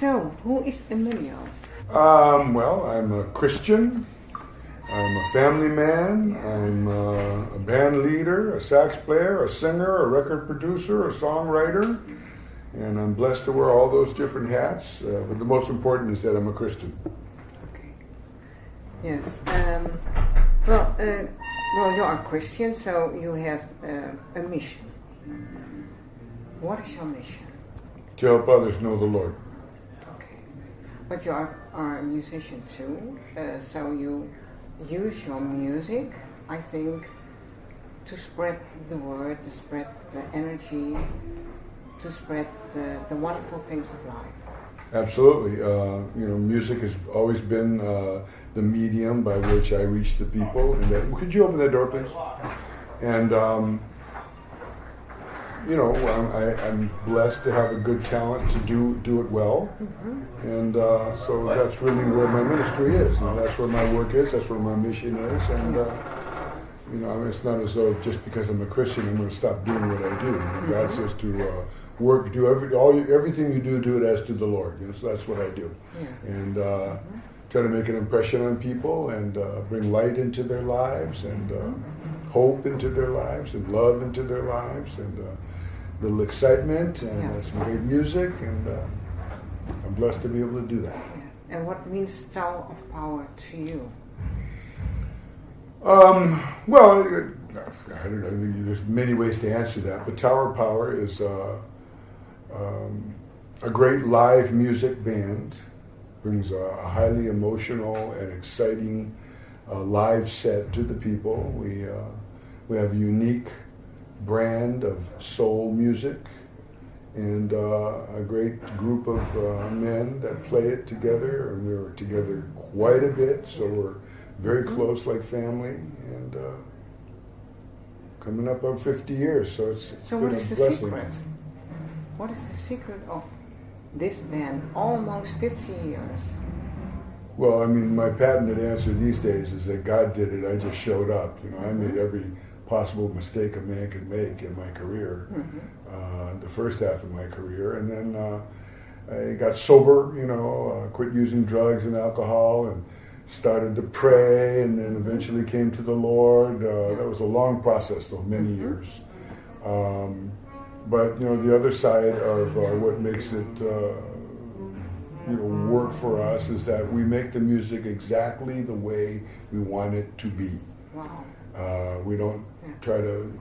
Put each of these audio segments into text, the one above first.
So, who is Emilio? Well, I'm a Christian. I'm a family man. I'm a band leader, a sax player, a singer, a record producer, a songwriter. And I'm blessed to wear all those different hats. But the most important is that I'm a Christian. Okay. Yes. Well, you are a Christian, so you have a mission. What is your mission? To help others know the Lord. Okay. But you are a musician too, so you use your music, I think, to spread the word, to spread the energy, to spread the wonderful things of life. Absolutely. Music has always been the medium by which I reach the people. And could you open that door, please? And I'm blessed to have a good talent to do it well. Mm-hmm. And so that's really where my ministry is. That's where my work is. That's where my mission is. And it's not as though just because I'm a Christian I'm going to stop doing what I do. God says to work, everything you do it as to the Lord. So that's what I do. Yeah. And try to make an impression on people and bring light into their lives and hope into their lives and love into their lives and little excitement and some great music, and I'm blessed to be able to do that. Yeah. And what means Tower of Power to you? Well, I don't know. There's many ways to answer that, but Tower of Power is a great live music band. Brings a highly emotional and exciting live set to the people. We have a unique brand of soul music and a great group of men that play it together, and we're together quite a bit, so we're very close, like family, and coming up on 50 years, so it's so been what is a the blessing. Secret? What is the secret of this band, almost 50 years? Well, I mean, my patented answer these days is that God did it, I just showed up. I made every possible mistake a man could make in my career, the first half of my career, and then I got sober, quit using drugs and alcohol, and started to pray, and then eventually came to the Lord. That was a long process, though, many years. But the other side of what makes it work for us is that we make the music exactly the way we want it to be. Wow. We don't try to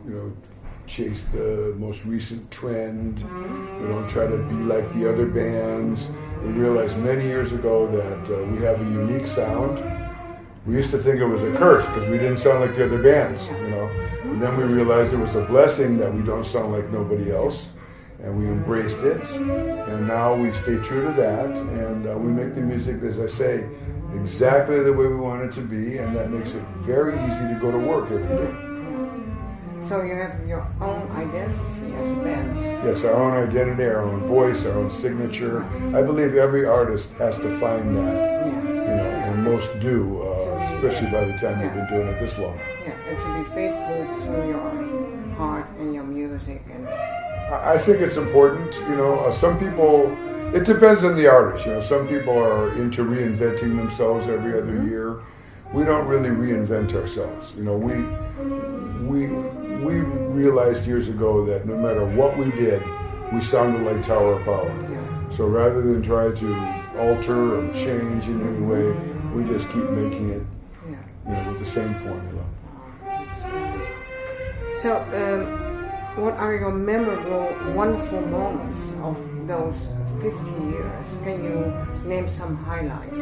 chase the most recent trend. We don't try to be like the other bands. We realized many years ago that we have a unique sound. We used to think it was a curse because we didn't sound like the other bands, And then we realized it was a blessing that we don't sound like nobody else, and we embraced it. And now we stay true to that, and we make the music, as I say, exactly the way we want it to be, and that makes it very easy to go to work every day. So you have your own identity as a band. Yes, our own identity, our own voice, our own signature. I believe every artist has to find that, and most do, especially by the time they've been doing it this long. Yeah, and to be faithful to your heart and your music. And I think it's important, some people, it depends on the artist, some people are into reinventing themselves every other year. We don't really reinvent ourselves, we realized years ago that no matter what we did, we sounded like Tower of Power. Yeah. So rather than try to alter or change in any way, we just keep making it with the same formula. So, what are your memorable, wonderful moments of those 50 years? Can you name some highlights?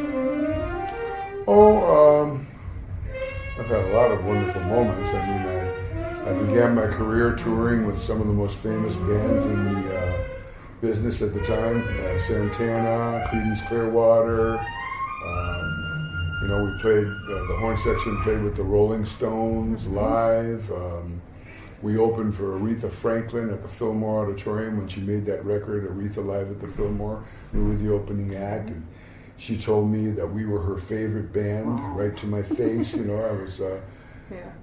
I've had a lot of wonderful moments. I mean, I began my career touring with some of the most famous bands in the business at the time. Santana, Creedence Clearwater. We played, the horn section played with the Rolling Stones live. We opened for Aretha Franklin at the Fillmore Auditorium when she made that record, Aretha Live at the Fillmore. We were the opening act, and she told me that we were her favorite band, right to my face. I was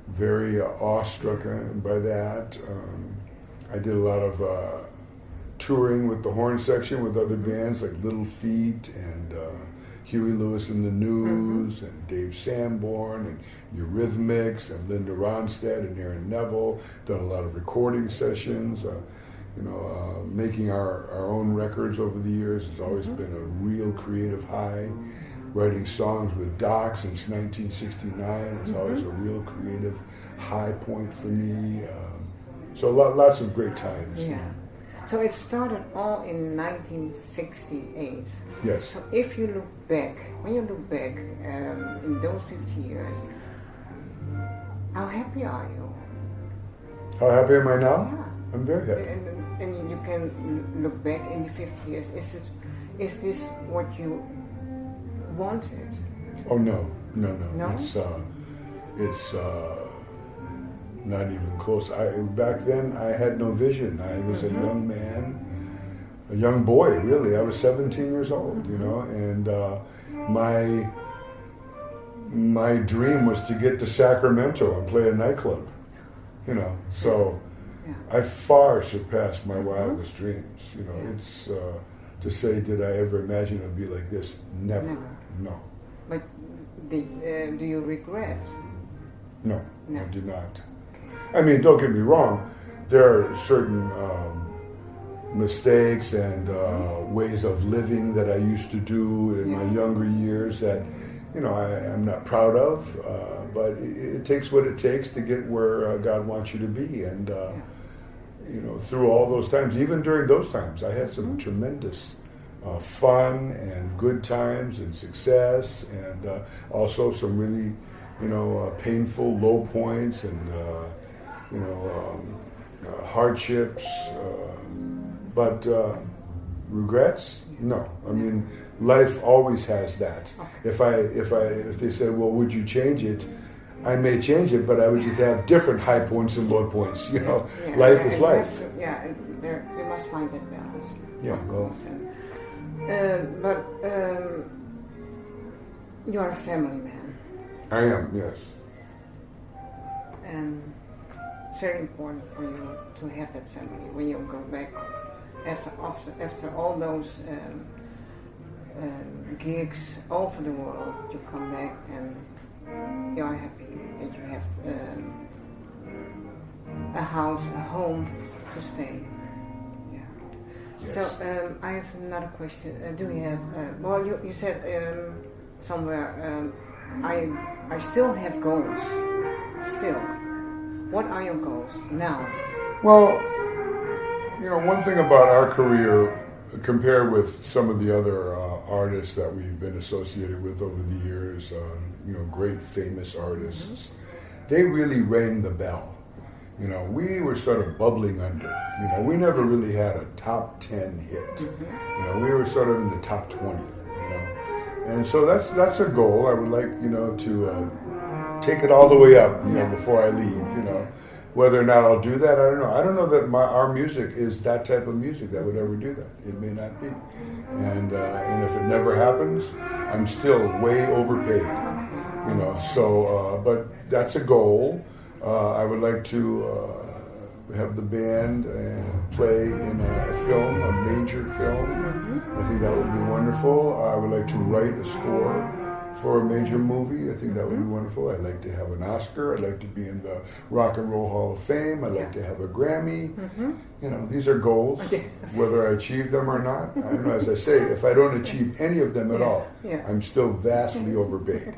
very awestruck by that. I did a lot of touring with the horn section with other bands like Little Feat and Huey Lewis and the News and Dave Sanborn and Eurythmics and Linda Ronstadt and Aaron Neville. Done a lot of recording sessions. Making our own records over the years has always been a real creative high. Writing songs with Doc since 1969 is always a real creative high point for me. So lots of great times. Yeah. So it started all in 1968. Yes. So if you look back, when you look back in those 50 years, how happy are you? How happy am I now? Yeah. I'm very happy. And you can look back in the 50 years. Is this what you wanted? Oh no. No? It's not even close. Back then I had no vision. I was a young man, a young boy really. I was 17 years old, and my dream was to get to Sacramento and play a nightclub, So I far surpassed my wildest dreams. It's to say, did I ever imagine it would be like this? Never. No. But do you regret? No, I do not. I mean, don't get me wrong. There are certain mistakes and ways of living that I used to do in my younger years that, I'm not proud of. But it takes what it takes to get where God wants you to be. And, through all those times, even during those times, I had some tremendous fun and good times and success, and also some really, painful low points and, hardships. But regrets? No. I mean, life always has that. If they say, well, would you change it? I may change it, but I would just have different high points and low points. Life is life. You must find that balance. Yeah, of course. But you are a family man. I am, yes. And it's very important for you to have that family when you go back after all those gigs over the world. You come back and you are happy that you have a house, a home to stay. Yeah. Yes. So I have another question. Do you have? Well, you said somewhere. I still have goals. Still, what are your goals now? Well, one thing about our career, compared with some of the other artists that we've been associated with over the years, great famous artists, they really rang the bell. We were sort of bubbling under. We never really had a top 10 hit. We were sort of in the top 20. And so that's a goal. I would like, to take it all the way up, before I leave. Whether or not I'll do that, I don't know. I don't know that our music is that type of music that would ever do that. It may not be. And if it never happens, I'm still way overpaid. But that's a goal. I would like to have the band play in a film, a major film. I think that would be wonderful. I would like to write a score for a major movie. I think that would be wonderful. I'd like to have an Oscar. I'd like to be in the Rock and Roll Hall of Fame. I'd like to have a Grammy. These are goals. Whether I achieve them or not, I don't know. As I say, if I don't achieve any of them at all, I'm still vastly overpaid.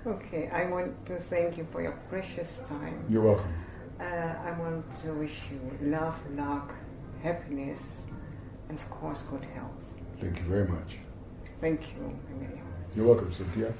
Okay, I want to thank you for your precious time. You're welcome. I want to wish you love, luck, happiness, and of course good health. Thank you very much. Thank you, Emilio. You're welcome, Cynthia.